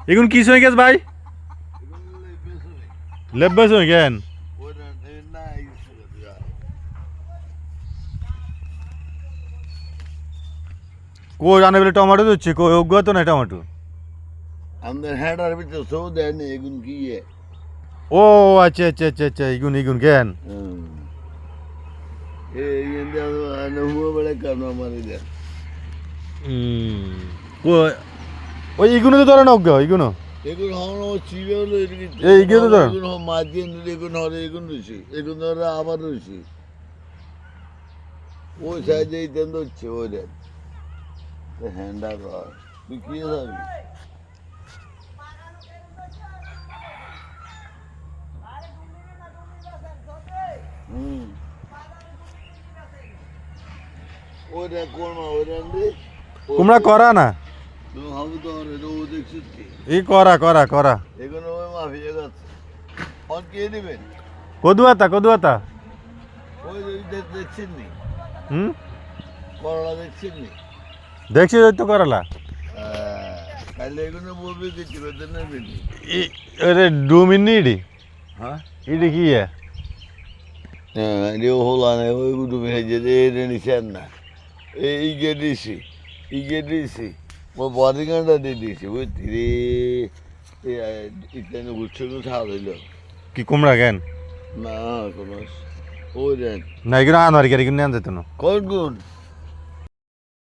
এগুন কি সই গেছ ভাই লেব্বে সই কেন কো জানে বলে টমেটো দিচ্ছে কো যোগ্য তো না টমেটো আমাদের হ্যাডার ভিতরে সৌ দেয় না এগুন কি ও আচ্ছা আচ্ছা আচ্ছা আচ্ছা ইগুন ইগুন কেন হুয়া বেড়ে কেন মারি দেয় কো ওই ইগুনো তো ধরে নগ্য ইগুনো এগুন হন ও চিবে হলো এই ইগুনো তো এগুন মাঝে এগুন হরে এগুন রয়েছে এগুন ধরে আবার রয়েছে ওই সাইডে এই তেন্দ হচ্ছে ওই দেন হ্যান্ডার তুই কি যাবি ওইটা কোরমা ওইটা কুমড়া করা না তুমি হবে তো ও দেখছিস কি ই করা করা করা এগুলো ওই মাফিয়া যাচ্ছে ফোন কে দিবেন কদুয়াতা ওই দেখছেন নি হুম করলা দেখছেন নি দেখছি ওই তো করালা কালে এগুলো বলবে কিছু বেতনের বেটি আরে ডুমিনি ইডি হ্যাঁ ইডি কি রে হলা না ওই গুলো ভেজে দে রে নিছেন না এই গেডিসি ও বডি গার্ডটা দিয়ে দিয়েছি বুঝলি রে ইতানে গুচ্ছগুলো ছাড় হইল কি কুমড়া কেন না কোনো ওই দেন না এগুলো আনোয়ার গেলে এগুলো নেন যেত না কোন গুণ